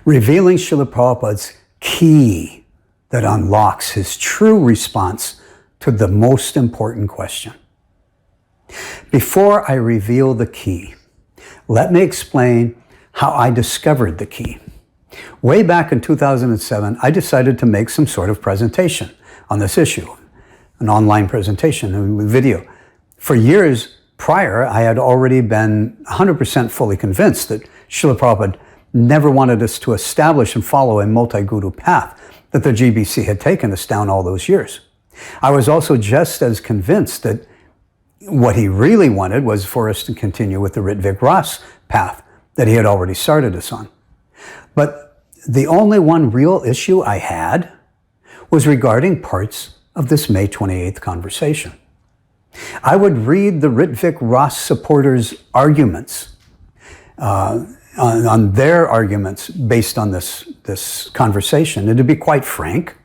revealing Srila Prabhupada's key that unlocks his true response to the most important question. Before I reveal the key, let me explain how I discovered the key. Way back in 2007, I decided to make some sort of presentation on this issue, an online presentation, a video. For years prior, I had already been 100% fully convinced that Srila Prabhupada never wanted us to establish and follow a multi-guru path that the GBC had taken us down all those years. I was also just as convinced that what he really wanted was for us to continue with the Rtvik Ras path that he had already started us on. But the only one real issue I had was regarding parts of this May 28th conversation. I would read the Rtvik Ras supporters' arguments on their arguments based on this conversation. And to be quite frank,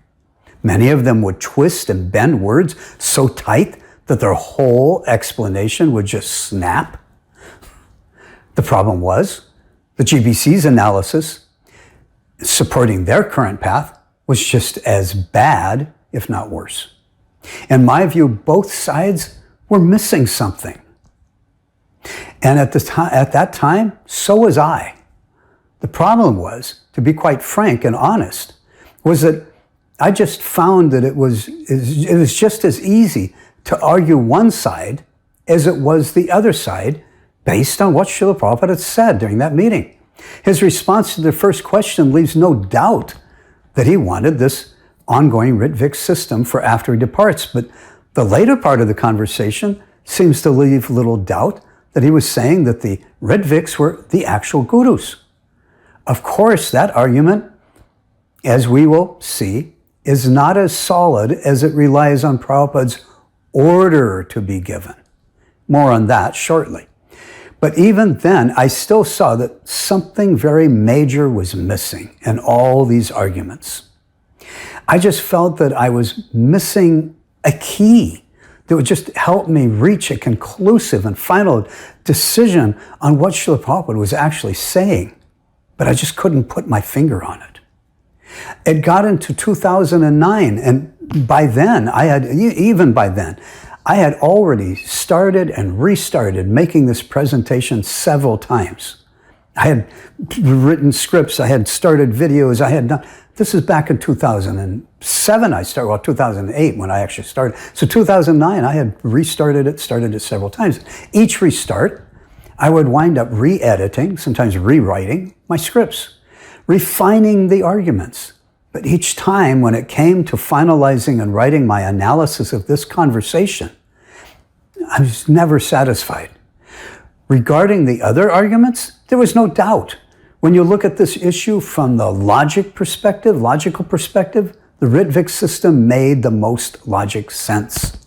many of them would twist and bend words so tight that their whole explanation would just snap. The problem was the GBC's analysis supporting their current path was just as bad, if not worse. In my view, both sides were missing something. And at that time, so was I. The problem was, to be quite frank and honest, was that I just found that it was just as easy to argue one side as it was the other side based on what Srila Prabhupada had said during that meeting. His response to the first question leaves no doubt that he wanted this ongoing Rtvik system for after he departs, but the later part of the conversation seems to leave little doubt that he was saying that the Ritviks were the actual gurus. Of course, that argument, as we will see, is not as solid as it relies on Prabhupada's order to be given. More on that shortly. But even then, I still saw that something very major was missing in all these arguments. I just felt that I was missing a key that would just help me reach a conclusive and final decision on what Srila Prabhupada was actually saying. But I just couldn't put my finger on it. It got into 2009, and by then, I had already started and restarted making this presentation several times. I had written scripts, I had started videos, I had done. This is back in 2007 I started, well, 2008 when I actually started. So 2009, I had started it several times. Each restart, I would wind up re-editing, sometimes rewriting my scripts, refining the arguments. But each time when it came to finalizing and writing my analysis of this conversation, I was never satisfied. Regarding the other arguments, there was no doubt. When you look at this issue from the logical perspective, the Rtvik system made the most logic sense.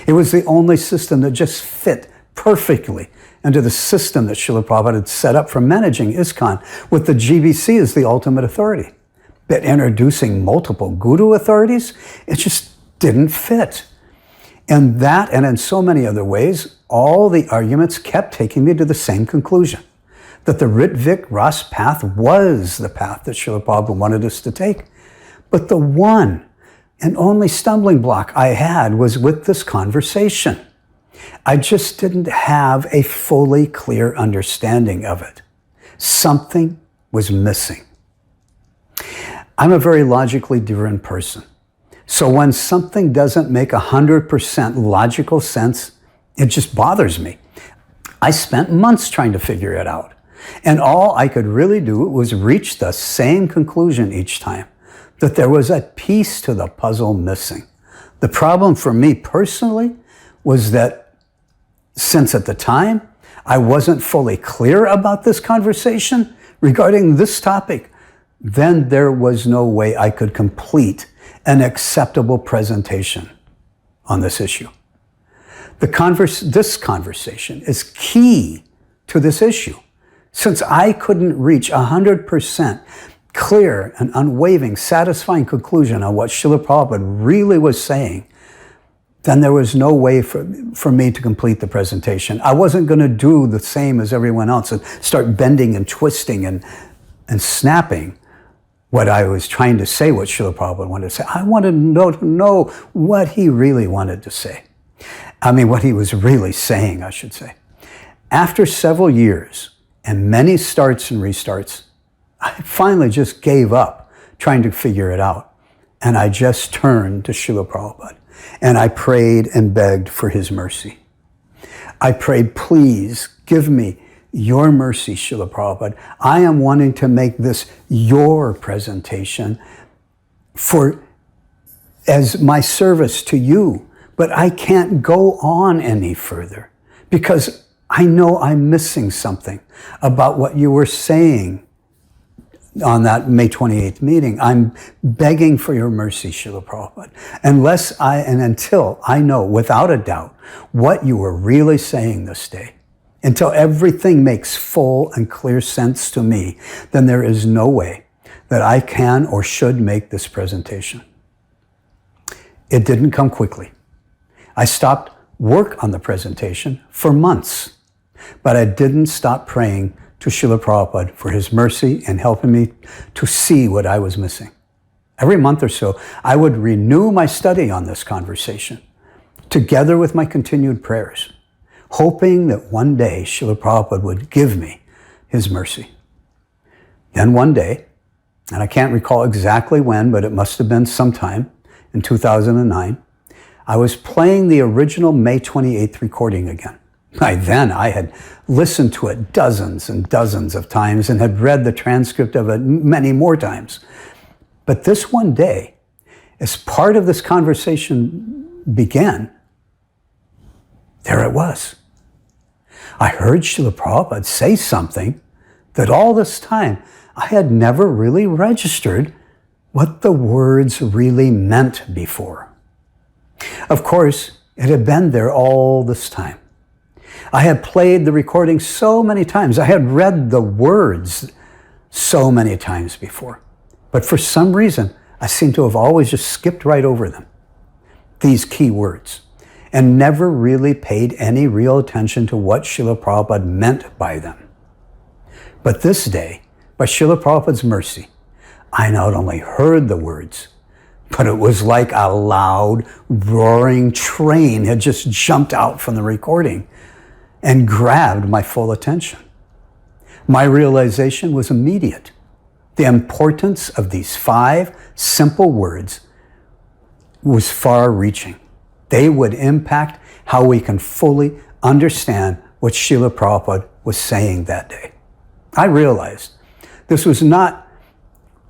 It was the only system that just fit perfectly into the system that Srila Prabhupada had set up for managing ISKCON, with the GBC as the ultimate authority. But introducing multiple guru authorities, it just didn't fit. And that, and in so many other ways, all the arguments kept taking me to the same conclusion, that the Rtvik Ras path was the path that Srila Prabhupada wanted us to take. But the one and only stumbling block I had was with this conversation. I just didn't have a fully clear understanding of it. Something was missing. I'm a very logically driven person. So when something doesn't make 100% logical sense, it just bothers me. I spent months trying to figure it out. And all I could really do was reach the same conclusion each time, that there was a piece to the puzzle missing. The problem for me personally was that since at the time I wasn't fully clear about this conversation regarding this topic, then there was no way I could complete an acceptable presentation on this issue. This conversation is key to this issue. Since I couldn't reach 100% clear and unwavering, satisfying conclusion on what Srila Prabhupada really was saying, then there was no way for me to complete the presentation. I wasn't going to do the same as everyone else and start bending and twisting and snapping what I was trying to say, what Srila Prabhupada wanted to say. I wanted to know what he really wanted to say. I mean, what he was really saying, I should say. After several years and many starts and restarts, I finally just gave up trying to figure it out. And I just turned to Srila Prabhupada and I prayed and begged for his mercy. I prayed, please give me your mercy, Srila Prabhupada. I am wanting to make this your presentation as my service to you, but I can't go on any further because I know I'm missing something about what you were saying on that May 28th meeting. I'm begging for your mercy, Srila Prabhupada. Until I know without a doubt what you were really saying this day, until everything makes full and clear sense to me, then there is no way that I can or should make this presentation. It didn't come quickly. I stopped work on the presentation for months, but I didn't stop praying to Srila Prabhupada for his mercy and helping me to see what I was missing. Every month or so, I would renew my study on this conversation, together with my continued prayers, hoping that one day Srila Prabhupada would give me his mercy. Then one day, and I can't recall exactly when, but it must have been sometime in 2009, I was playing the original May 28th recording again. By then, I had listened to it dozens and dozens of times and had read the transcript of it many more times. But this one day, as part of this conversation began, there it was. I heard Srila Prabhupada say something that all this time I had never really registered what the words really meant before. Of course, it had been there all this time. I had played the recording so many times. I had read the words so many times before. But for some reason, I seem to have always just skipped right over them, these key words, and never really paid any real attention to what Srila Prabhupada meant by them. But this day, by Srila Prabhupada's mercy, I not only heard the words, but it was like a loud, roaring train had just jumped out from the recording and grabbed my full attention. My realization was immediate. The importance of these 5 simple words was far-reaching. They would impact how we can fully understand what Srila Prabhupada was saying that day. I realized this was not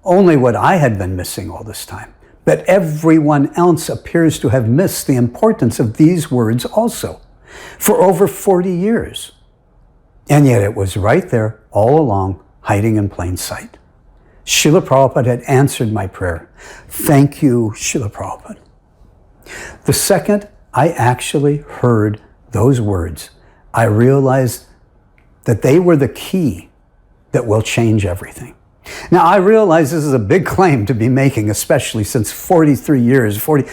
only what I had been missing all this time, but everyone else appears to have missed the importance of these words also for over 40 years. And yet it was right there all along, hiding in plain sight. Srila Prabhupada had answered my prayer. Thank you, Srila Prabhupada. The second I actually heard those words, I realized that they were the key that will change everything. Now, I realize this is a big claim to be making, especially since 43 years, 40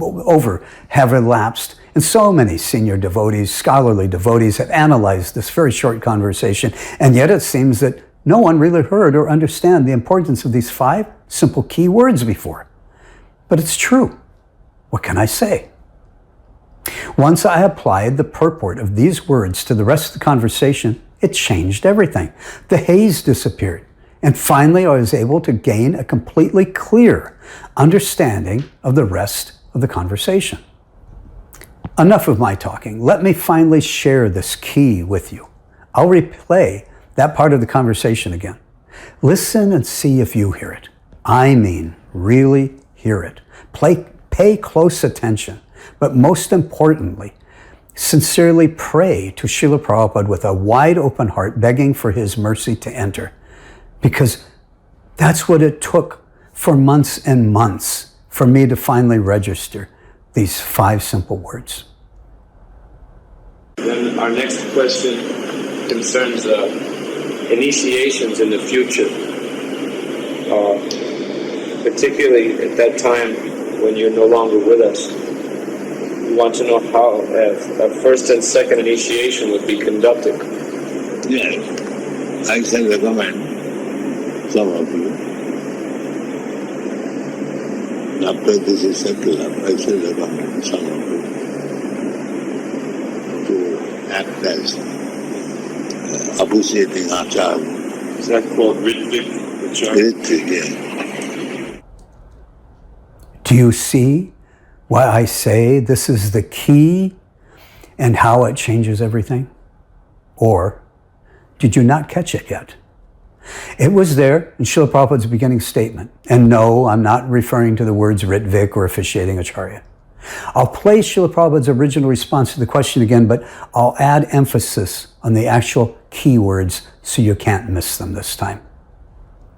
over, have elapsed, and so many senior devotees, scholarly devotees, have analyzed this very short conversation, and yet it seems that no one really heard or understand the importance of these 5 simple key words before. But it's true. What can I say? Once I applied the purport of these words to the rest of the conversation, it changed everything. The haze disappeared. And finally, I was able to gain a completely clear understanding of the rest of the conversation. Enough of my talking. Let me finally share this key with you. I'll replay that part of the conversation again. Listen and see if you hear it. I mean, really hear it. Pay close attention. But most importantly, sincerely pray to Srila Prabhupada with a wide open heart, begging for his mercy to enter. Because that's what it took for months and months for me to finally register these 5 simple words. Then our next question concerns initiations in the future, particularly at that time when you're no longer with us. We want to know how a first and second initiation would be conducted. Yes, I can recommend some of you After this is settled, I shall recommend some of you to act as appreciating acharya. Is that called Rtvik Rtvik, Do you see why I say this is the key and how it changes everything? Or did you not catch it yet? It was there in Srila Prabhupada's beginning statement. And no, I'm not referring to the words Rtvik or officiating acharya. I'll play Srila Prabhupada's original response to the question again, but I'll add emphasis on the actual keywords so you can't miss them this time.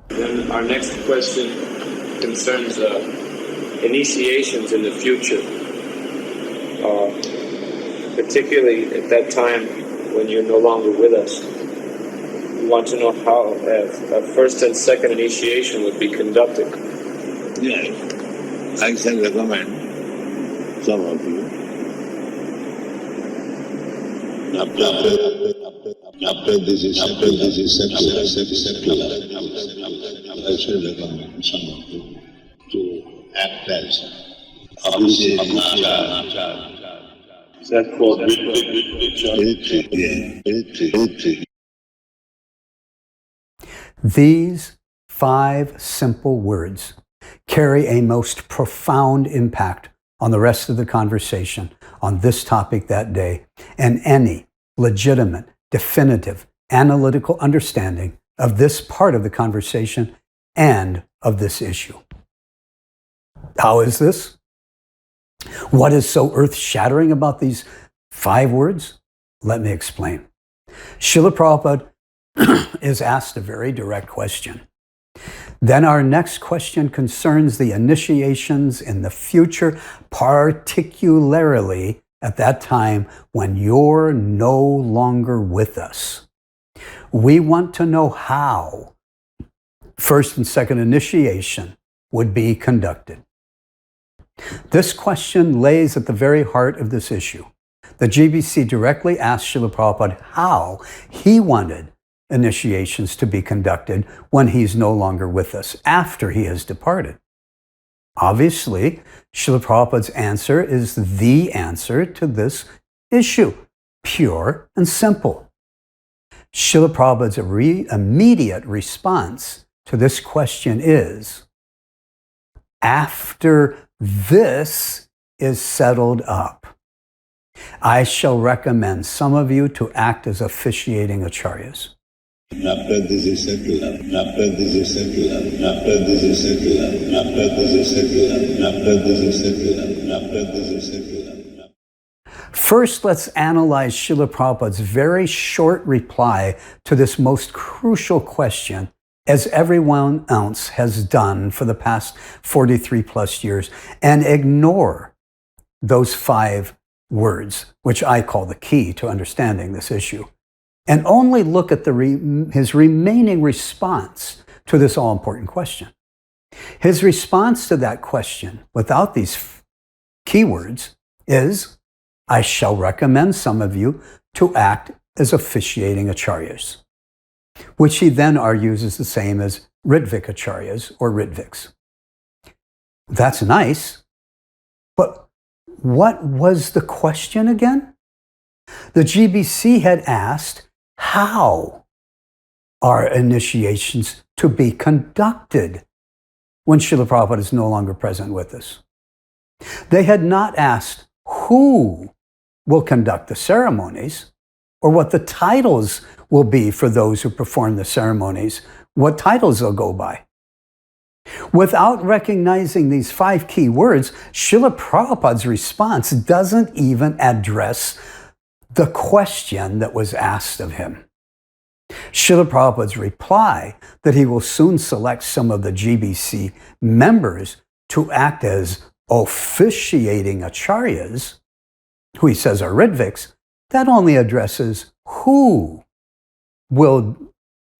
Then our next question concerns initiations in the future, particularly at that time when you're no longer with us. We want to know how a first and second initiation would be conducted. yes, I shall recommend some of you. After this is settled, I shall recommend some of you to act as appreciating acharya. Is that called Rtvik? These 5 simple words carry a most profound impact on the rest of the conversation on this topic that day and any legitimate, definitive, analytical understanding of this part of the conversation and of this issue. How is this? What is so earth-shattering about these 5 words? Let me explain. Srila Prabhupada is asked a very direct question. Then our next question concerns the initiations in the future, particularly at that time when you're no longer with us. We want to know how first and second initiation would be conducted. This question lays at the very heart of this issue. The GBC directly asked Srila Prabhupada how he wanted initiations to be conducted when he's no longer with us, after he has departed. Obviously, Srila Prabhupada's answer is the answer to this issue, pure and simple. Srila Prabhupada's immediate response to this question is, after this is settled up, I shall recommend some of you to act as officiating acharyas. After this is settled, after this is settled, after this is settled, after this is settled, after this is settled, after this is settled. First, let's analyze Srila Prabhupada's very short reply to this most crucial question, as everyone else has done for the past 43 plus years, and ignore those 5 words, which I call the key to understanding this issue, and only look at his remaining response to this all-important question. His response to that question, without these keywords, is, I shall recommend some of you to act as officiating acharyas, which he then argues is the same as Rtvik acharyas or Ritviks. That's nice, but what was the question again? The GBC had asked, how are initiations to be conducted when Srila Prabhupada is no longer present with us? They had not asked who will conduct the ceremonies or what the titles will be for those who perform the ceremonies, what titles they'll go by. Without recognizing these 5 key words, Srila Prabhupada's response doesn't even address the question that was asked of him. Srila Prabhupada's reply that he will soon select some of the GBC members to act as officiating acharyas, who he says are Ritviks, that only addresses who will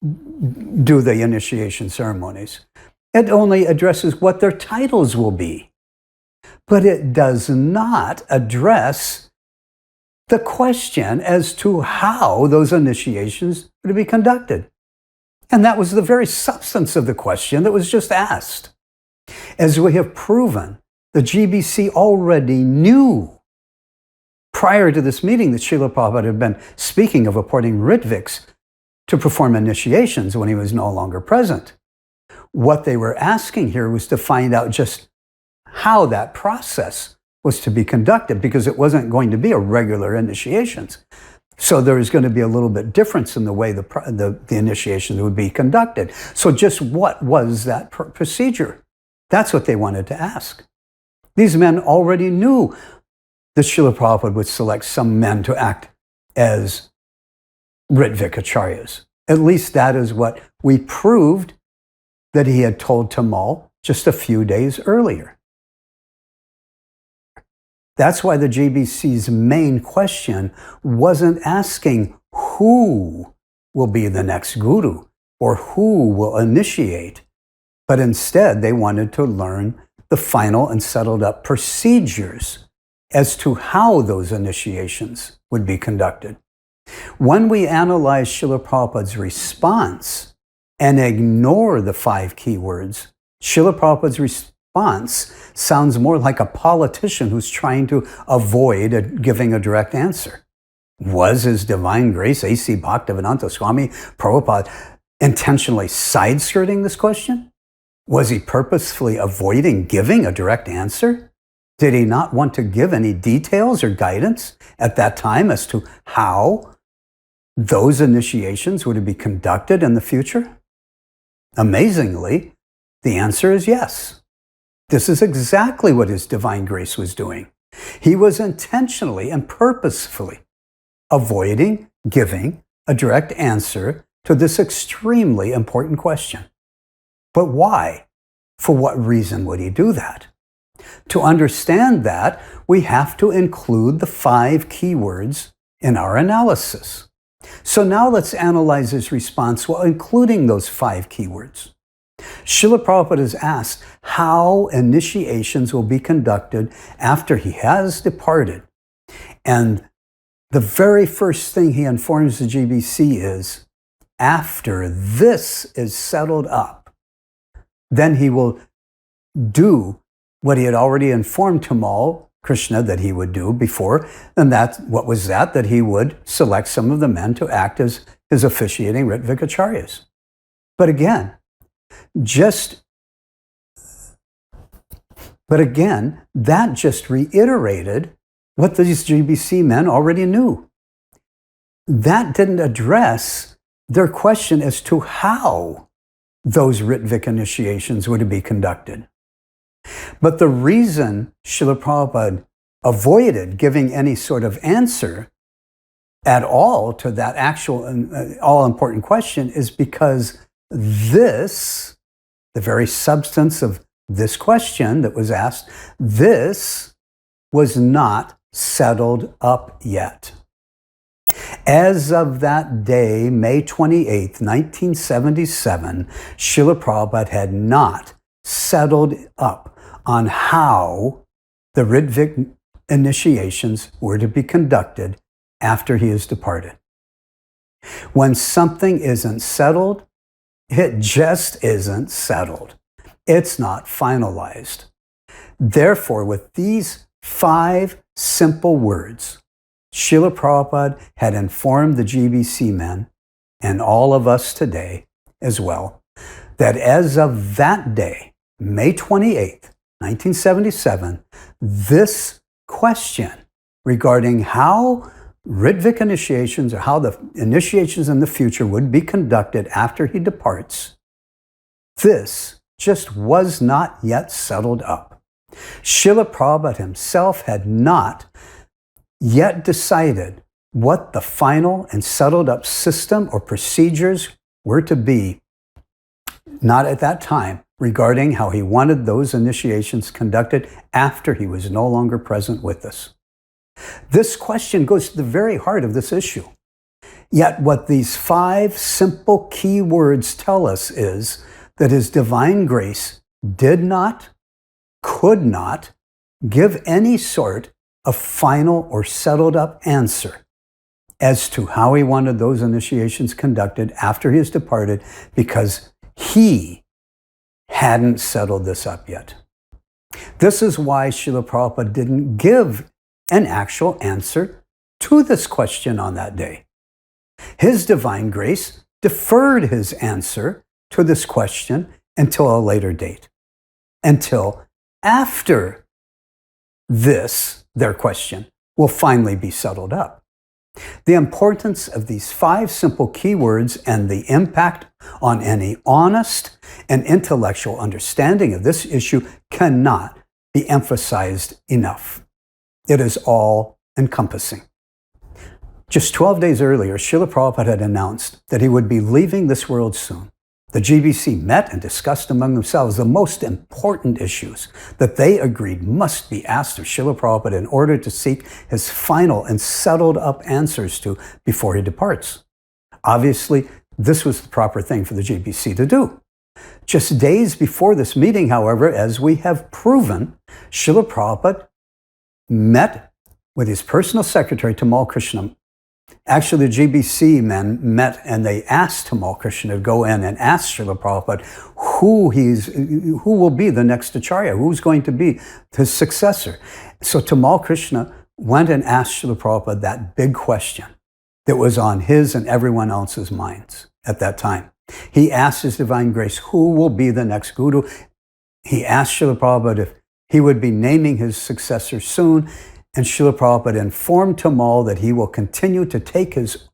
do the initiation ceremonies. It only addresses what their titles will be. But it does not address the question as to how those initiations are to be conducted. And that was the very substance of the question that was just asked. As we have proven, the GBC already knew prior to this meeting that Srila Prabhupada had been speaking of appointing Ritviks to perform initiations when he was no longer present. What they were asking here was to find out just how that process was to be conducted, because it wasn't going to be a regular initiations. So there was going to be a little bit difference in the way the initiations would be conducted. So just what was that procedure? That's what they wanted to ask. These men already knew that Srila Prabhupada would select some men to act as Rtvik Acharyas. At least that is what we proved that he had told Tamal just a few days earlier. That's why the GBC's main question wasn't asking who will be the next guru or who will initiate, but instead they wanted to learn the final and settled up procedures as to how those initiations would be conducted. When we analyze Srila Prabhupada's response and ignore the 5 keywords, Srila Prabhupada's response sounds more like a politician who's trying to avoid giving a direct answer. Was His Divine Grace A.C. Bhaktivedanta Swami Prabhupada intentionally side-skirting this question? Was he purposefully avoiding giving a direct answer? Did he not want to give any details or guidance at that time as to how those initiations were to be conducted in the future? Amazingly, the answer is yes. This is exactly what His Divine Grace was doing. He was intentionally and purposefully avoiding giving a direct answer to this extremely important question. But why? For what reason would he do that? To understand that, we have to include the 5 keywords in our analysis. So now let's analyze his response while including those 5 keywords. Srila Prabhupada is asked how initiations will be conducted after he has departed. And the very first thing he informs the GBC is, after this is settled up, then he will do what he had already informed Tamal Krishna that he would do before. And what was that he would select some of the men to act as his officiating Rtvik Acharyas. But again, that just reiterated what these GBC men already knew. That didn't address their question as to how those Rtvik initiations were to be conducted. But the reason Srila Prabhupada avoided giving any sort of answer at all to that actual all-important question is because this, the very substance of this question that was asked, this was not settled up yet. As of that day, May 28th, 1977, Srila Prabhupada had not settled up on how the Rtvik initiations were to be conducted after he has departed. When something isn't settled, it just isn't settled. It's not finalized. Therefore, with these 5 simple words, Srila Prabhupada had informed the GBC men, and all of us today as well, that as of that day, May 28th, 1977, this question regarding how Rtvik initiations or how the initiations in the future would be conducted after he departs, this just was not yet settled up. Srila Prabhupada himself had not yet decided what the final and settled up system or procedures were to be, not at that time, regarding how he wanted those initiations conducted after he was no longer present with us. This question goes to the very heart of this issue. Yet what these 5 simple key words tell us is that His Divine Grace did not, could not give any sort of final or settled up answer as to how he wanted those initiations conducted after he has departed, because he hadn't settled this up yet. This is why Srila Prabhupada didn't give an actual answer to this question on that day. His divine grace deferred his answer to this question until a later date, until after this, their question, will finally be settled up. The importance of these 5 simple keywords and the impact on any honest and intellectual understanding of this issue cannot be emphasized enough. It is all-encompassing. Just 12 days earlier, Srila Prabhupada had announced that he would be leaving this world soon. The GBC met and discussed among themselves the most important issues that they agreed must be asked of Srila Prabhupada in order to seek his final and settled up answers to before he departs. Obviously, this was the proper thing for the GBC to do. Just days before this meeting, however, as we have proven, Srila Prabhupada met with his personal secretary, Tamal Krishna. Actually, the GBC men met and they asked Tamal Krishna to go in and ask Srila Prabhupada who will be the next Acharya, who's going to be his successor. So Tamal Krishna went and asked Srila Prabhupada that big question that was on his and everyone else's minds at that time. He asked His Divine Grace, who will be the next guru? He asked Srila Prabhupada if he would be naming his successor soon, and Srila Prabhupada informed Tamal that he will continue to take his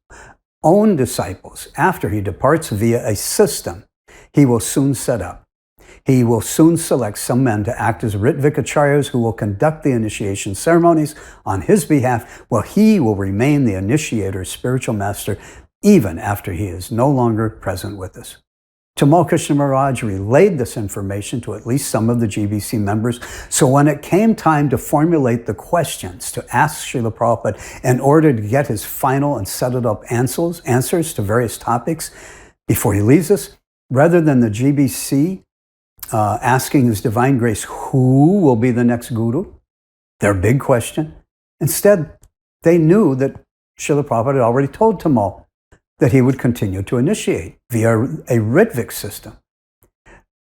own disciples after he departs via a system he will soon set up. He will soon select some men to act as Rtvik Acharyas who will conduct the initiation ceremonies on his behalf, while he will remain the initiator, spiritual master, even after he is no longer present with us. Tamal Krishna Maharaj relayed this information to at least some of the GBC members, so when it came time to formulate the questions to ask Srila Prabhupada in order to get his final and settled up answers to various topics before he leaves us, rather than the GBC asking His Divine Grace who will be the next guru, their big question, instead they knew that Srila Prabhupada had already told Tamal that he would continue to initiate via a Rtvik system.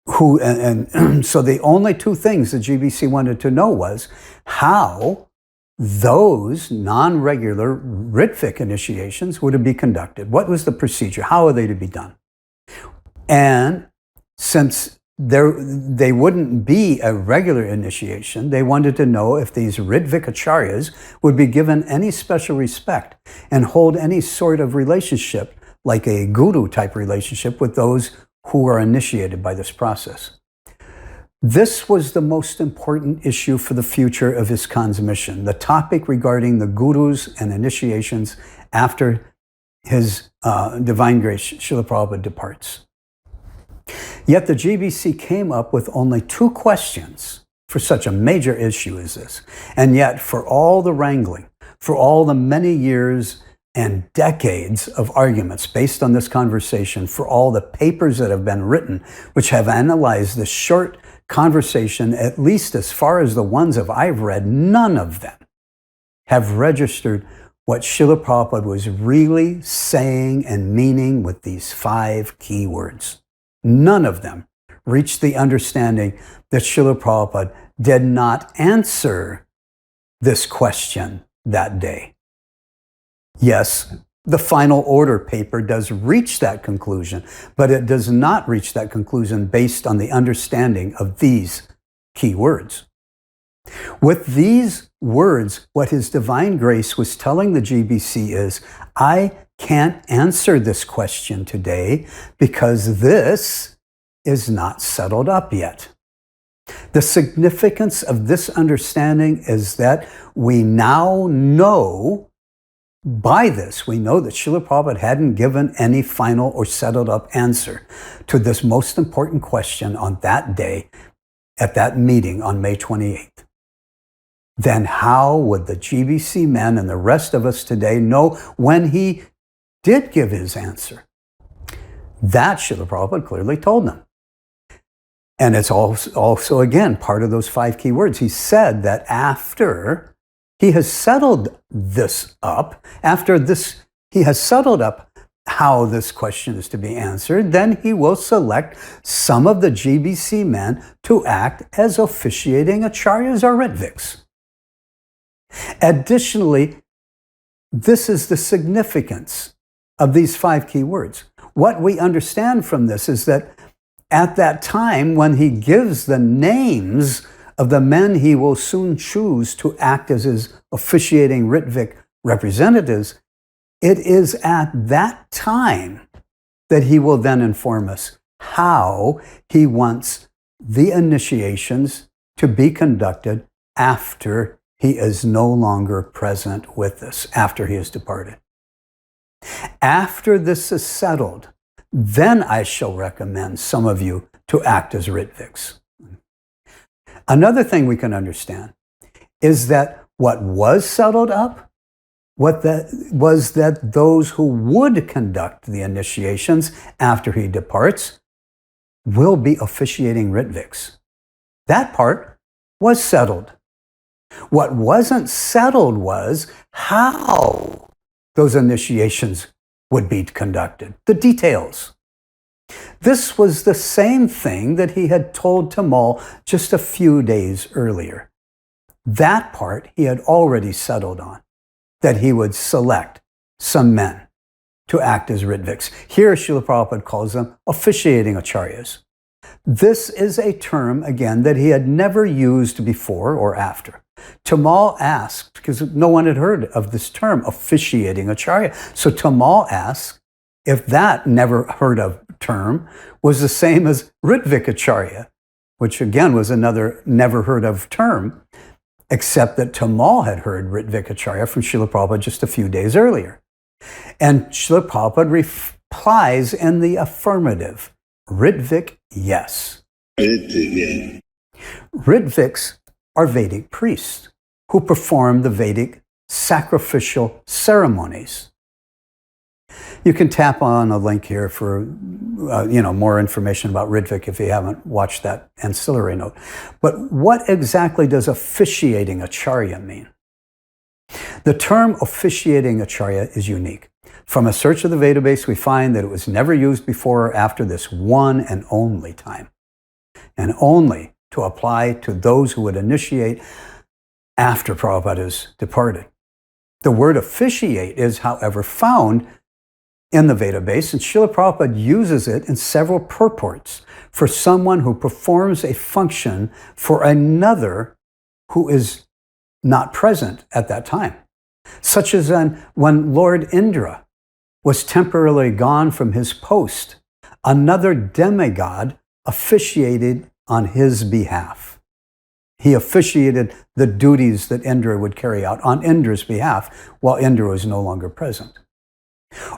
So the only 2 things the GBC wanted to know was how those non-regular Rtvik initiations were to be conducted. What was the procedure? How are they to be done? And since they wouldn't be a regular initiation, they wanted to know if these Rtvik Acharyas would be given any special respect and hold any sort of relationship, like a guru-type relationship, with those who are initiated by this process. This was the most important issue for the future of ISKCON's mission, the topic regarding the gurus and initiations after His Divine Grace, Srila Prabhupada, departs. Yet the GBC came up with only 2 questions for such a major issue as this. And yet, for all the wrangling, for all the many years and decades of arguments based on this conversation, for all the papers that have been written, which have analyzed this short conversation, at least as far as the ones that I've read, none of them have registered what Srila Prabhupada was really saying and meaning with these 5 key words. None of them reached the understanding that Srila Prabhupada did not answer this question that day. Yes, the final order paper does reach that conclusion, but it does not reach that conclusion based on the understanding of these key words. With these words, what His Divine Grace was telling the GBC is, I can't answer this question today because this is not settled up yet. The significance of this understanding is that we now know, by this, we know that Srila Prabhupada hadn't given any final or settled up answer to this most important question on that day at that meeting on May 28th. Then how would the GBC men and the rest of us today know when he did give his answer? That Srila Prabhupada clearly told them. And it's also, again, part of those 5 key words. He said that after he has settled this up, he has settled up how this question is to be answered, then he will select some of the GBC men to act as officiating acharyas or Ritviks. Additionally, this is the significance of these 5 key words. What we understand from this is that at that time, when he gives the names of the men he will soon choose to act as his officiating Ritvik representatives, it is at that time that he will then inform us how he wants the initiations to be conducted after he is no longer present with us, after he has departed. After this is settled, then I shall recommend some of you to act as Ritviks. Another thing we can understand is that what was settled up was that those who would conduct the initiations after he departs will be officiating Ritviks. That part was settled. What wasn't settled was how those initiations would be conducted, the details. This was the same thing that he had told Tamal just a few days earlier. That part he had already settled on, that he would select some men to act as Ritviks. Here, Srila Prabhupada calls them officiating acharyas. This is a term, again, that he had never used before or after. Tamal asked, because no one had heard of this term, officiating acharya. So Tamal asked if that never heard of term was the same as Ritvik acharya, which again was another never heard of term, except that Tamal had heard Rtvik acharya from Srila Prabhupada just a few days earlier. And Srila Prabhupada replies in the affirmative, Ritvik, yes. Ritviks are Vedic priests who perform the Vedic sacrificial ceremonies. You can tap on a link here for more information about Ritvik if you haven't watched that ancillary note. But what exactly does officiating acharya mean? The term officiating acharya is unique. From a search of the Vedabase, we find that it was never used before or after this one and only time, and only to apply to those who would initiate after Prabhupada has departed. The word officiate is, however, found in the Vedabase, and Srila Prabhupada uses it in several purports for someone who performs a function for another who is not present at that time. Such as when Lord Indra was temporarily gone from his post, another demigod officiated on his behalf. He officiated the duties that Indra would carry out on Indra's behalf while Indra was no longer present.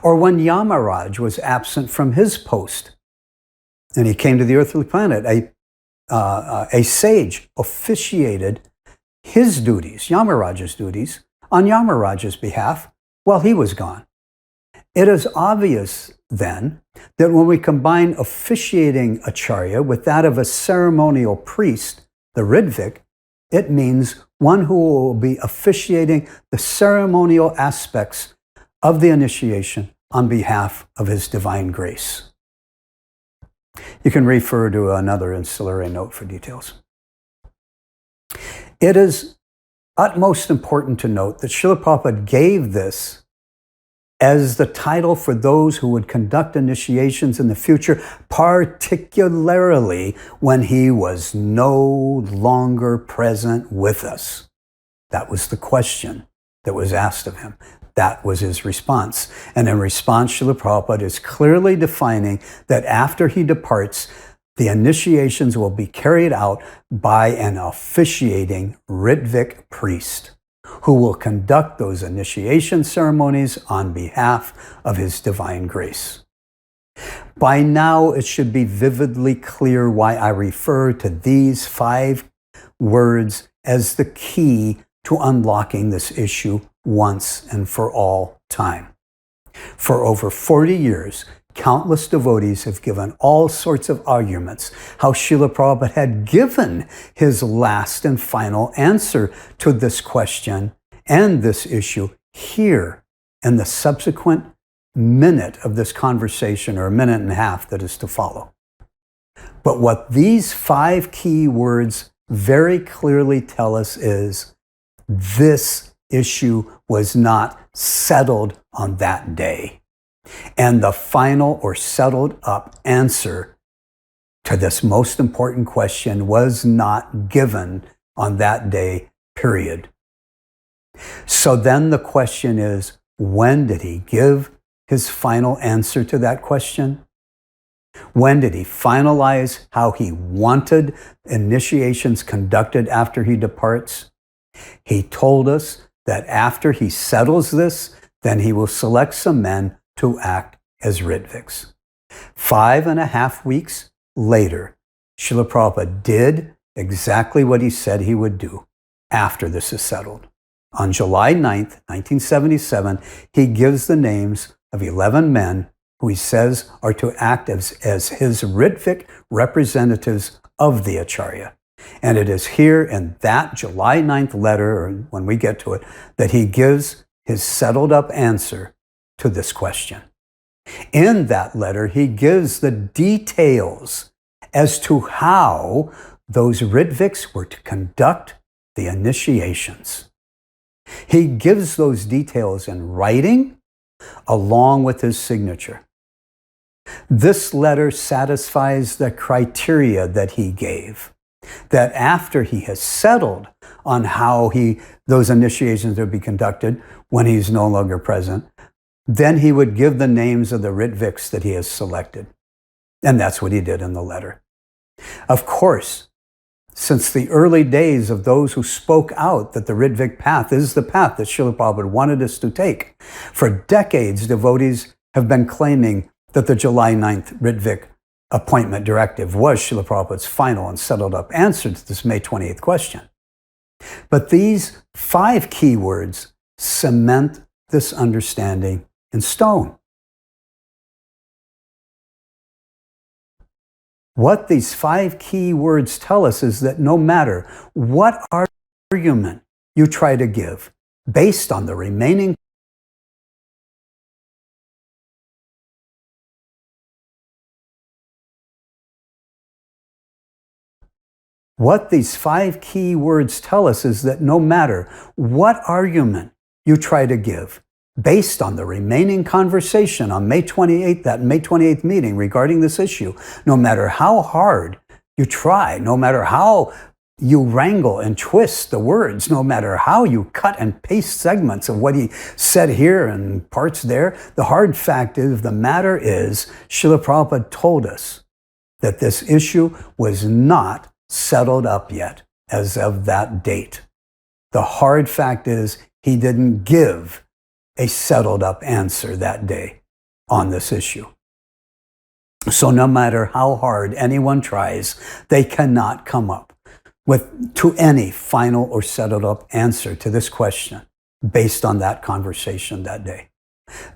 Or when Yamaraj was absent from his post and he came to the earthly planet, a sage officiated his duties, Yamaraj's duties, on Yamaraj's behalf while he was gone. It is obvious then that when we combine officiating acharya with that of a ceremonial priest, the Ritvik, it means one who will be officiating the ceremonial aspects of the initiation on behalf of his divine grace. You can refer to another ancillary note for details. It is utmost important to note that Srila Prabhupada gave this as the title for those who would conduct initiations in the future, particularly when he was no longer present with us. That was the question that was asked of him. That was his response. And in response, Srila Prabhupada is clearly defining that after he departs, the initiations will be carried out by an officiating Ritvik priest who will conduct those initiation ceremonies on behalf of his divine grace. By now, it should be vividly clear why I refer to these 5 words as the key to unlocking this issue once and for all time. For over 40 years, countless devotees have given all sorts of arguments how Srila Prabhupada had given his last and final answer to this question and this issue here in the subsequent minute of this conversation, or a minute and a half that is to follow. But what these 5 key words very clearly tell us is this issue was not settled on that day. And the final or settled up answer to this most important question was not given on that day, period. So then the question is, when did he give his final answer to that question? When did he finalize how he wanted initiations conducted after he departs? He told us that after he settles this, then he will select some men to act as Ritviks. 5.5 weeks later, Srila Prabhupada did exactly what he said he would do after this is settled. On July 9th, 1977, he gives the names of 11 men who he says are to act as his Rtvik representatives of the Acharya. And it is here in that July 9th letter, or when we get to it, that he gives his settled up answer to this question. In that letter, he gives the details as to how those Ritviks were to conduct the initiations. He gives those details in writing along with his signature. This letter satisfies the criteria that he gave, that after he has settled on how those initiations are to be conducted when he's no longer present, then he would give the names of the Ritviks that he has selected. And that's what he did in the letter. Of course, since the early days of those who spoke out that the Rtvik path is the path that Srila Prabhupada wanted us to take, for decades, devotees have been claiming that the July 9th Rtvik appointment directive was Srila Prabhupada's final and settled up answer to this May 28th question. But these 5 key words cement this understanding in stone. What these 5 key words tell us is that no matter what argument you try to give based on the remaining What these 5 key words tell us is that no matter what argument you try to give based on the remaining conversation on May 28th, that May 28th meeting regarding this issue, no matter how hard you try, no matter how you wrangle and twist the words, no matter how you cut and paste segments of what he said here and parts there, the hard fact of the matter is, Srila Prabhupada told us that this issue was not settled up yet as of that date. The hard fact is he didn't give a settled up answer that day on this issue. So no matter how hard anyone tries, they cannot come up to any final or settled up answer to this question based on that conversation that day.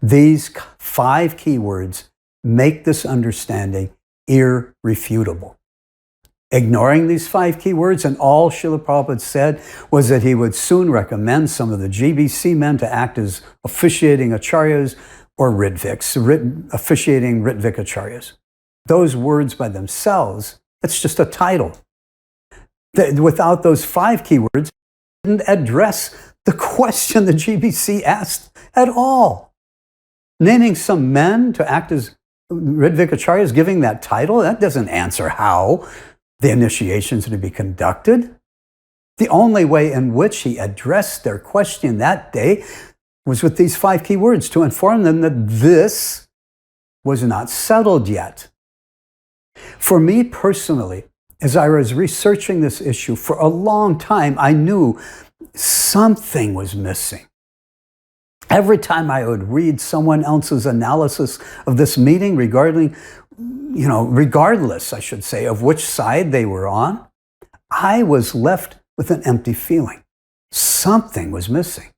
These 5 key words make this understanding irrefutable. Ignoring these 5 key words, and all Srila Prabhupada said was that he would soon recommend some of the GBC men to act as officiating acharyas or Ritviks, officiating Rtvik acharyas. Those words by themselves, it's just a title. Without those 5 key words, it didn't address the question the GBC asked at all. Naming some men to act as Rtvik acharyas, giving that title, that doesn't answer how the initiations are to be conducted. The only way in which he addressed their question that day was with these 5 key words to inform them that this was not settled yet. For me personally, as I was researching this issue for a long time, I knew something was missing. Every time I would read someone else's analysis of this meeting regardless, I should say, of which side they were on, I was left with an empty feeling. Something was missing.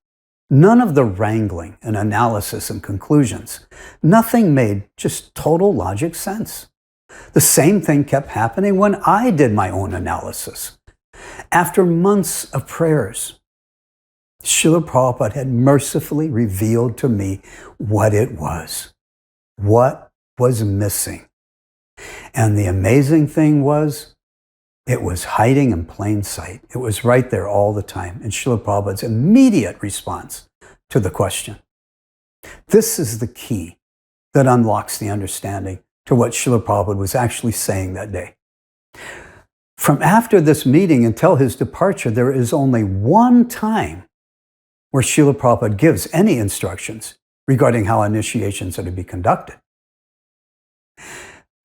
None of the wrangling and analysis and conclusions. Nothing made just total logic sense. The same thing kept happening when I did my own analysis. After months of prayers, Srila Prabhupada had mercifully revealed to me what it was, what was missing. And the amazing thing was, it was hiding in plain sight. It was right there all the time in Srila Prabhupada's immediate response to the question. This is the key that unlocks the understanding to what Srila Prabhupada was actually saying that day. From after this meeting until his departure, there is only one time where Srila Prabhupada gives any instructions regarding how initiations are to be conducted.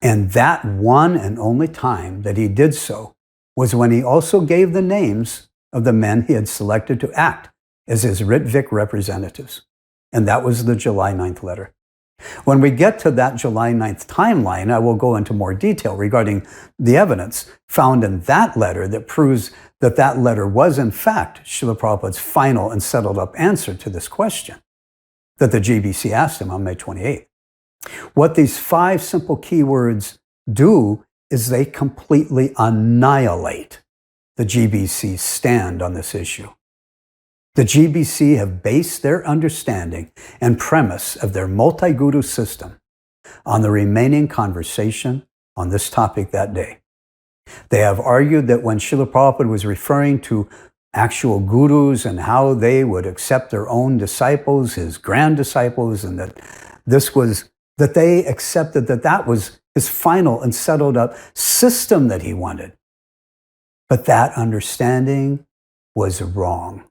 And that one and only time that he did so was when he also gave the names of the men he had selected to act as his Rtvik representatives. And that was the July 9th letter. When we get to that July 9th timeline, I will go into more detail regarding the evidence found in that letter that proves that that letter was, in fact, Srila Prabhupada's final and settled up answer to this question that the GBC asked him on May 28th. What these 5 simple keywords do is they completely annihilate the GBC's stand on this issue. The GBC have based their understanding and premise of their multi-guru system on the remaining conversation on this topic that day. They have argued that when Srila Prabhupada was referring to actual gurus and how they would accept their own disciples, his grand disciples, and that they accepted that was his final and settled up system that he wanted. But that understanding was wrong.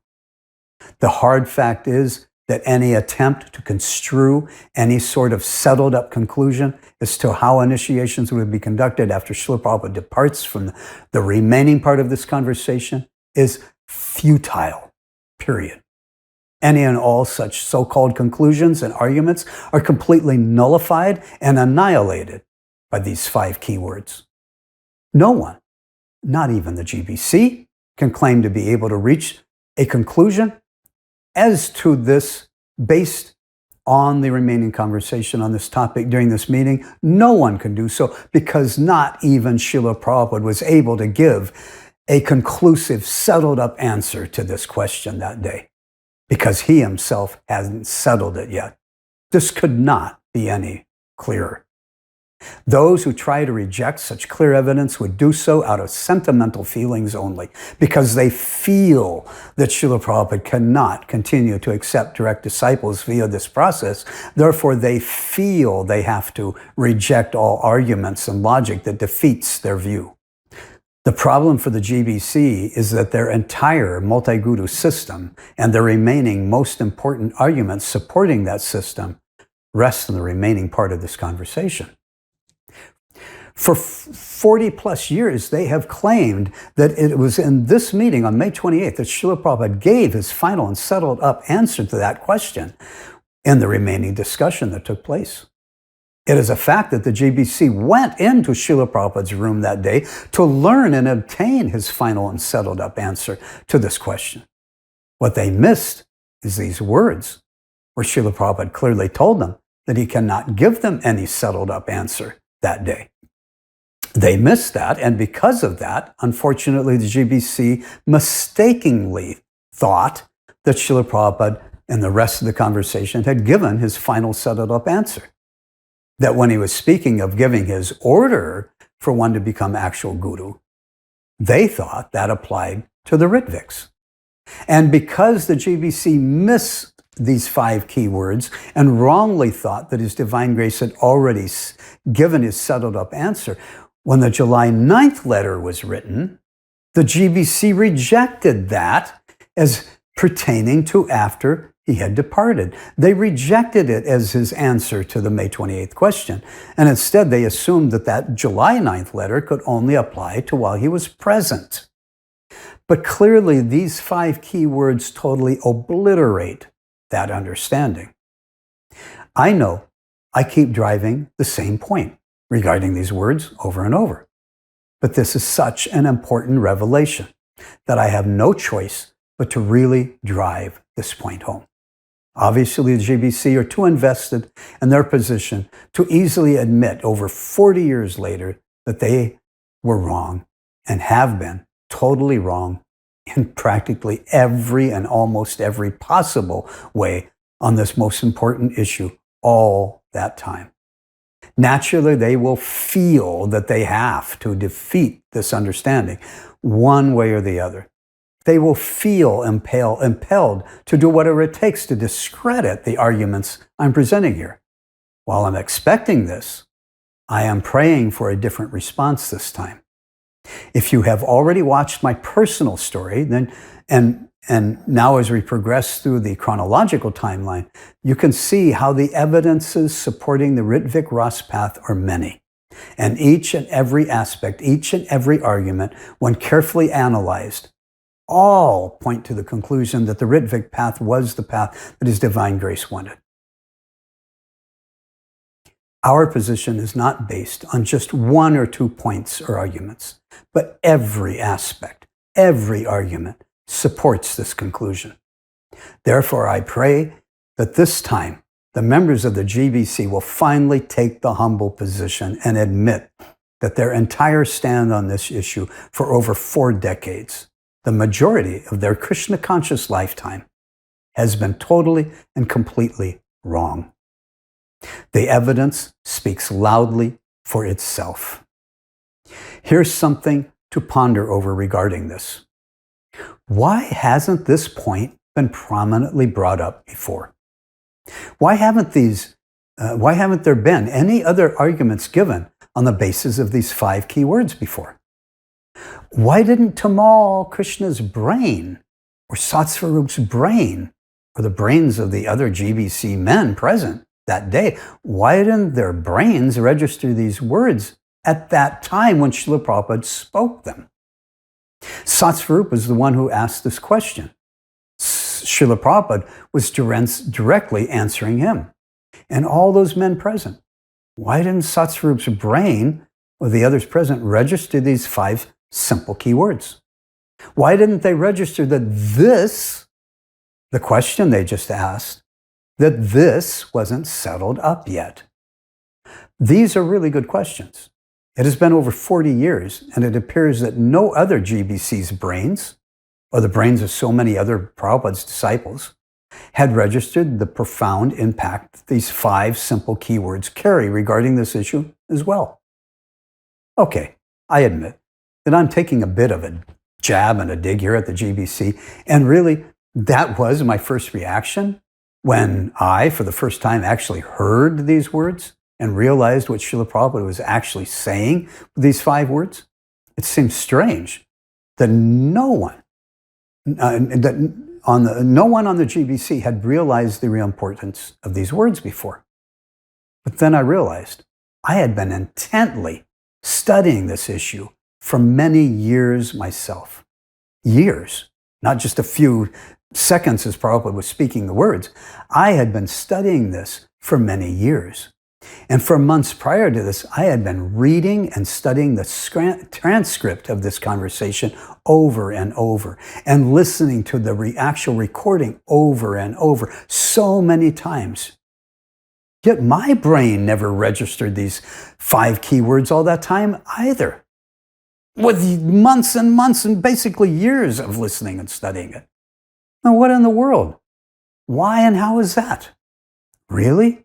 The hard fact is that any attempt to construe any sort of settled up conclusion as to how initiations would be conducted after Srila Prabhupada departs from the remaining part of this conversation is futile, period. Any and all such so-called conclusions and arguments are completely nullified and annihilated by these 5 keywords. No one, not even the GBC, can claim to be able to reach a conclusion as to this based on the remaining conversation on this topic during this meeting. No one can do so because not even Srila Prabhupada was able to give a conclusive, settled up answer to this question that day because he himself hasn't settled it yet. This could not be any clearer. Those who try to reject such clear evidence would do so out of sentimental feelings only, because they feel that Srila Prabhupada cannot continue to accept direct disciples via this process. Therefore, they feel they have to reject all arguments and logic that defeats their view. The problem for the GBC is that their entire multi-guru system and the remaining most important arguments supporting that system rest in the remaining part of this conversation. For 40 plus years, they have claimed that it was in this meeting on May 28th that Srila Prabhupada gave his final and settled up answer to that question in the remaining discussion that took place. It is a fact that the GBC went into Srila Prabhupada's room that day to learn and obtain his final and settled up answer to this question. What they missed is these words, where Srila Prabhupada clearly told them that he cannot give them any settled up answer that day. They missed that, and because of that, unfortunately, the GBC mistakenly thought that Srila Prabhupada and the rest of the conversation had given his final settled up answer. That when he was speaking of giving his order for one to become actual guru, they thought that applied to the Ritviks. And because the GBC missed these 5 keywords and wrongly thought that His Divine Grace had already given his settled up answer, when the July 9th letter was written, the GBC rejected that as pertaining to after he had departed. They rejected it as his answer to the May 28th question. And instead, they assumed that that July 9th letter could only apply to while he was present. But clearly, these 5 keywords totally obliterate that understanding. I know I keep driving the same point regarding these words over and over. But this is such an important revelation that I have no choice but to really drive this point home. Obviously, the GBC are too invested in their position to easily admit over 40 years later that they were wrong and have been totally wrong in practically every and almost every possible way on this most important issue all that time. Naturally, they will feel that they have to defeat this understanding one way or the other. They will feel impelled to do whatever it takes to discredit the arguments I'm presenting here. While I'm expecting this, I am praying for a different response this time. If you have already watched my personal story, then and now as we progress through the chronological timeline, you can see how the evidences supporting the Rtvik Ross path are many. And each and every aspect, each and every argument, when carefully analyzed, all point to the conclusion that the Rtvik path was the path that His divine grace wanted. Our position is not based on just one or two points or arguments, but every aspect, every argument supports this conclusion. Therefore, I pray that this time the members of the GBC will finally take the humble position and admit that their entire stand on this issue for over 4 decades, the majority of their Krishna conscious lifetime, has been totally and completely wrong. The evidence speaks loudly for itself. Here's something to ponder over regarding this. Why hasn't this point been prominently brought up before? Why haven't there been any other arguments given on the basis of these 5 key words before? Why didn't Tamal Krishna's brain, or Satsvarup's brain, or the brains of the other GBC men present that day, why didn't their brains register these words at that time when Srila Prabhupada spoke them? Satsvarup was the one who asked this question. Srila Prabhupada was directly answering him. And all those men present, why didn't Satsvarup's brain or the others present register these 5 simple key words? Why didn't they register that this, the question they just asked, that this wasn't settled up yet? These are really good questions. It has been over 40 years, and it appears that no other GBC's brains, or the brains of so many other Prabhupada's disciples, had registered the profound impact these 5 simple keywords carry regarding this issue as well. Okay, I admit that I'm taking a bit of a jab and a dig here at the GBC, and really, that was my first reaction when I, for the first time, actually heard these words and realized what Srila Prabhupada was actually saying with these 5 words. It seems strange that no one on the GBC had realized the real importance of these words before. But then I realized I had been intently studying this issue for many years myself. Years, not just a few seconds as Prabhupada was speaking the words. I had been studying this for many years. And for months prior to this, I had been reading and studying the transcript of this conversation over and over, and listening to the actual recording over and over so many times. Yet my brain never registered these 5 keywords all that time either, with months and months and basically years of listening and studying it. Now, what in the world? Why and how is that? Really?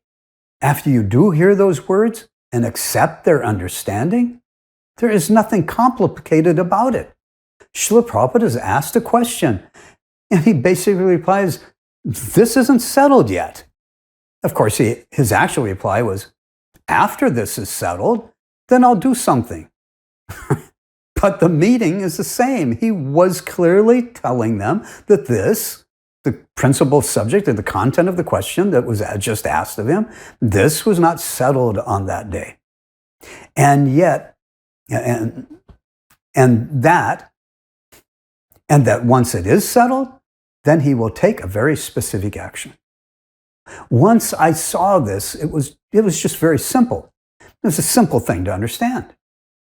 After you do hear those words and accept their understanding, there is nothing complicated about it. Srila Prabhupada is asked a question, and he basically replies, this isn't settled yet. Of course, his actual reply was, after this is settled, then I'll do something. But the meaning is the same. He was clearly telling them that this, the principal subject and the content of the question that was just asked of him, this was not settled on that day. And yet, and that once it is settled, then he will take a very specific action. Once I saw this, it was just very simple. It was a simple thing to understand.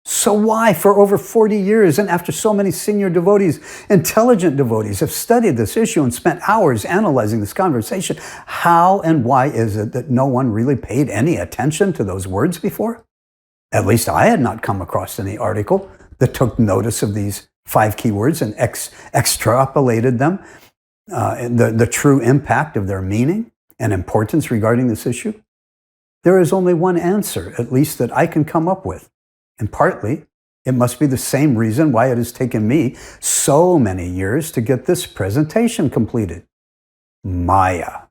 So why, for over 40 years, and after so many senior devotees, intelligent devotees, have studied this issue and spent hours analyzing this conversation, how and why is it that no one really paid any attention to those words before? At least I had not come across any article that took notice of these 5 keywords and extrapolated them, the true impact of their meaning and importance regarding this issue? There is only one answer, at least that I can come up with. And partly, it must be the same reason why it has taken me so many years to get this presentation completed. Maya.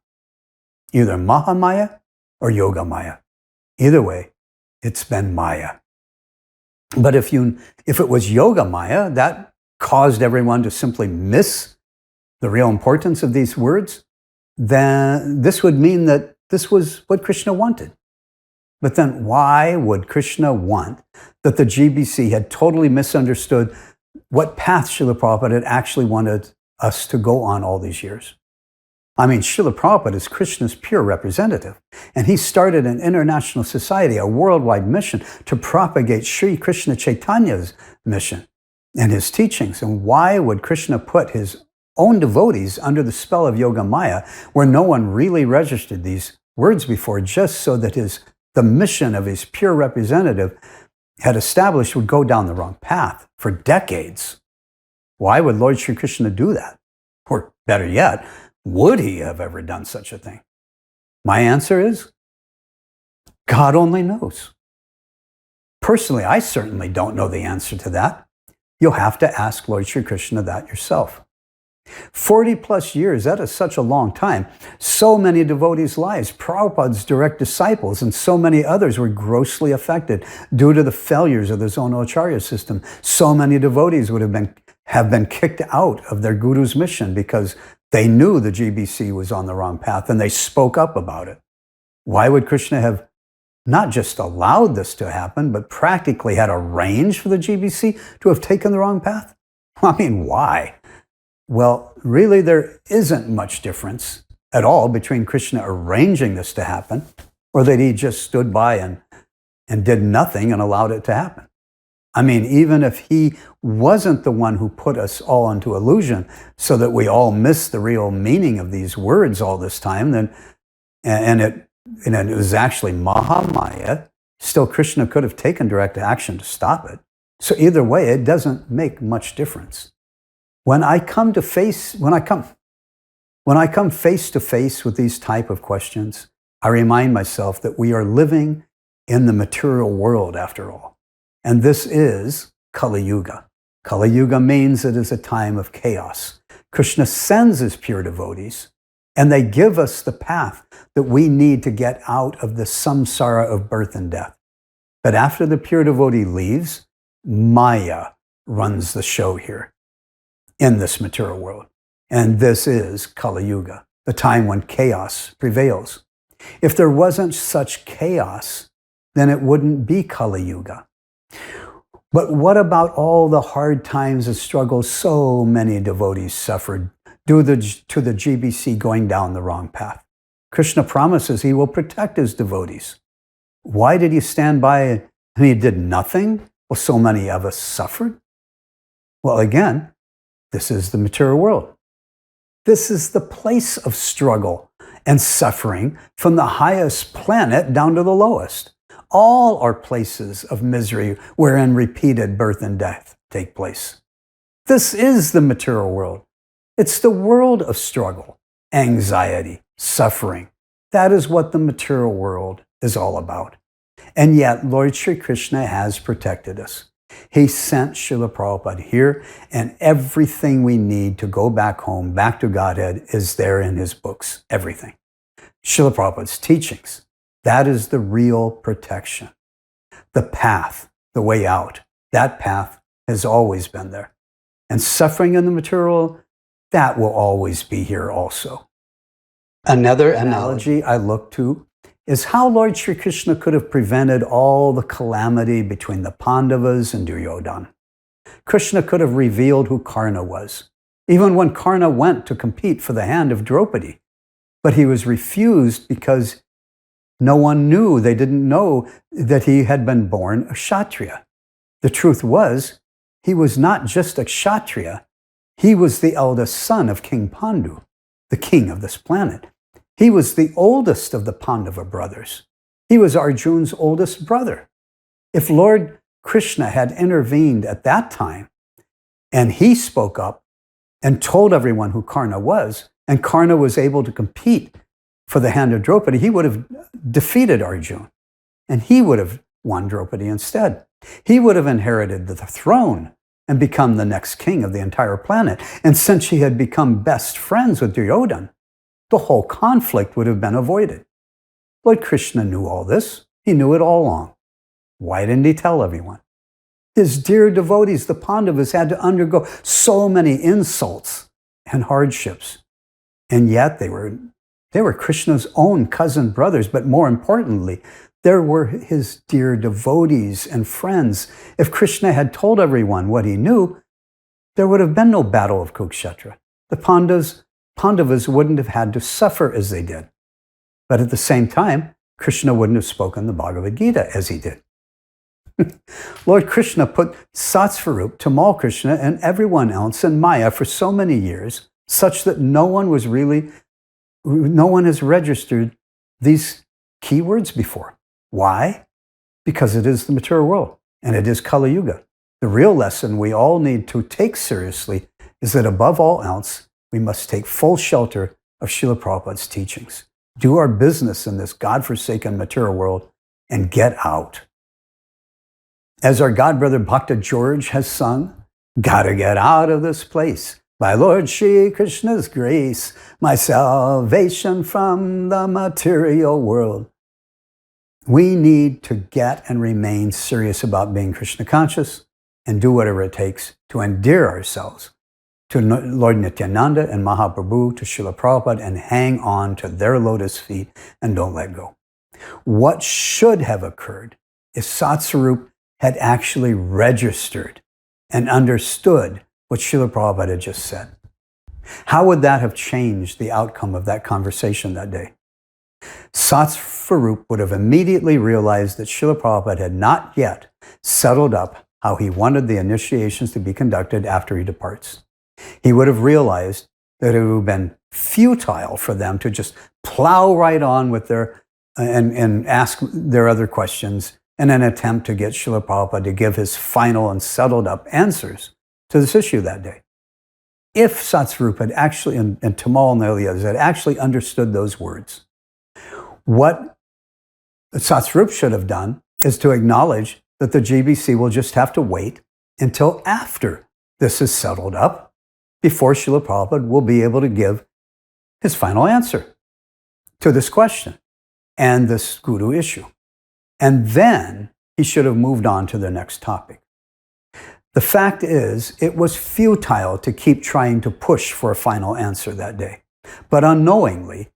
Either Mahamaya or Yoga Maya. Either way, it's been Maya. But if it was Yoga Maya, that caused everyone to simply miss the real importance of these words, then this would mean that this was what Krishna wanted. But then why would Krishna want that the GBC had totally misunderstood what path Srila Prabhupada had actually wanted us to go on all these years? I mean, Srila Prabhupada is Krishna's pure representative, and he started an international society, a worldwide mission to propagate Sri Krishna Chaitanya's mission and his teachings. And why would Krishna put his own devotees under the spell of Yoga Maya, where no one really registered these words before, just so that the mission of his pure representative had established would go down the wrong path for decades? Why would Lord Sri Krishna do that? Or better yet, would he have ever done such a thing? My answer is, God only knows. Personally, I certainly don't know the answer to that. You'll have to ask Lord Sri Krishna that yourself. 40 plus years, that is such a long time. So many devotees' lives, Prabhupada's direct disciples, and so many others were grossly affected due to the failures of the Zonacharya system. So many devotees would have been kicked out of their guru's mission because they knew the GBC was on the wrong path and they spoke up about it. Why would Krishna have not just allowed this to happen, but practically had arranged for the GBC to have taken the wrong path? I mean, why? Well, really, there isn't much difference at all between Krishna arranging this to happen or that he just stood by and did nothing and allowed it to happen. I mean, even if he wasn't the one who put us all into illusion so that we all missed the real meaning of these words all this time, then it was actually Mahamaya, still Krishna could have taken direct action to stop it. So either way, it doesn't make much difference. When I come face to face with these type of questions, I remind myself that we are living in the material world after all. And this is Kali Yuga. Kali Yuga means it is a time of chaos. Krishna sends his pure devotees, and they give us the path that we need to get out of the samsara of birth and death. But after the pure devotee leaves, Maya runs the show here in this material world. And this is Kali Yuga, the time when chaos prevails. If there wasn't such chaos, then it wouldn't be Kali Yuga. But what about all the hard times and struggles so many devotees suffered due to the GBC going down the wrong path? Krishna promises he will protect his devotees. Why did he stand by and he did nothing? Well, so many of us suffered. Well, again, this is the material world. This is the place of struggle and suffering from the highest planet down to the lowest. All are places of misery wherein repeated birth and death take place. This is the material world. It's the world of struggle, anxiety, suffering. That is what the material world is all about. And yet, Lord Sri Krishna has protected us. He sent Srila Prabhupada here, and everything we need to go back home, back to Godhead, is there in his books. Everything. Srila Prabhupada's teachings. That is the real protection. The path, the way out, that path has always been there. And suffering in the material, that will always be here also. Another analogy I look to is how Lord Sri Krishna could have prevented all the calamity between the Pandavas and Duryodhana. Krishna could have revealed who Karna was, even when Karna went to compete for the hand of Draupadi. But he was refused because no one knew, they didn't know that he had been born a Kshatriya. The truth was, he was not just a Kshatriya, he was the eldest son of King Pandu, the king of this planet. He was the oldest of the Pandava brothers. He was Arjun's oldest brother. If Lord Krishna had intervened at that time and he spoke up and told everyone who Karna was, and Karna was able to compete for the hand of Draupadi, he would have defeated Arjuna, and he would have won Draupadi instead. He would have inherited the throne and become the next king of the entire planet. And since he had become best friends with Duryodhana, the whole conflict would have been avoided. Lord Krishna knew all this. He knew it all along. Why didn't he tell everyone? His dear devotees, the Pandavas, had to undergo so many insults and hardships. And yet they were Krishna's own cousin brothers, but more importantly, there were his dear devotees and friends. If Krishna had told everyone what he knew, there would have been no battle of Kurukshetra. The Pandavas wouldn't have had to suffer as they did. But at the same time, Krishna wouldn't have spoken the Bhagavad Gita as he did. Lord Krishna put Satsvarup, Tamal Krishna, and everyone else in Maya for so many years, such that no one has registered these keywords before. Why? Because it is the material world, and it is Kali Yuga. The real lesson we all need to take seriously is that above all else, we must take full shelter of Srila Prabhupada's teachings. Do our business in this God-forsaken material world and get out. As our godbrother Bhakta George has sung, gotta get out of this place. By Lord Shri Krishna's grace, my salvation from the material world. We need to get and remain serious about being Krishna conscious and do whatever it takes to endear ourselves to Lord Nityananda and Mahaprabhu, to Srila Prabhupada, and hang on to their lotus feet and don't let go. What should have occurred if Satsvarup had actually registered and understood what Srila Prabhupada had just said? How would that have changed the outcome of that conversation that day? Satsvarup would have immediately realized that Srila Prabhupada had not yet settled up how he wanted the initiations to be conducted after he departs. He would have realized that it would have been futile for them to just plow right on with and ask their other questions in an attempt to get Srila Prabhupada to give his final and settled up answers to this issue that day. If Satsvarup had actually, and Tamal and the others, had actually understood those words, what Satsvarup should have done is to acknowledge that the GBC will just have to wait until after this is settled up before Srila Prabhupada will be able to give his final answer to this question and this guru issue. And then he should have moved on to the next topic. The fact is, it was futile to keep trying to push for a final answer that day. But unknowingly,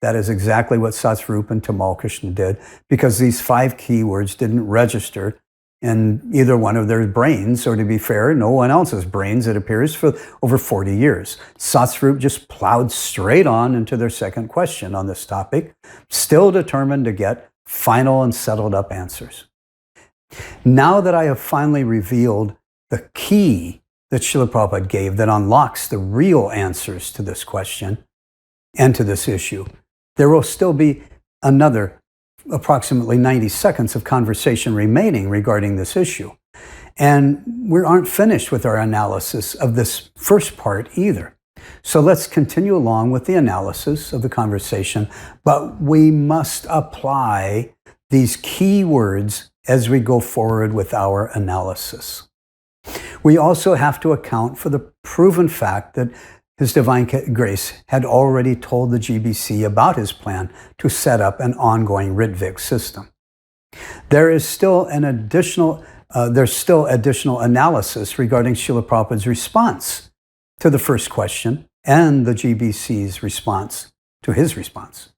that is exactly what Satsvarup and Tamal Krishna did, because these 5 keywords didn't register in either one of their brains, or to be fair, no one else's brains, it appears, for over 40 years. Satsvarup just plowed straight on into their second question on this topic, still determined to get final and settled up answers. Now that I have finally revealed the key that Srila Prabhupada gave that unlocks the real answers to this question and to this issue, there will still be another approximately 90 seconds of conversation remaining regarding this issue. And we aren't finished with our analysis of this first part either. So let's continue along with the analysis of the conversation, but we must apply these key words as we go forward with our analysis. We also have to account for the proven fact that His Divine Grace had already told the GBC about his plan to set up an ongoing Rtvik system. There's still additional analysis regarding Srila Prabhupada's response to the first question and the GBC's response to his response.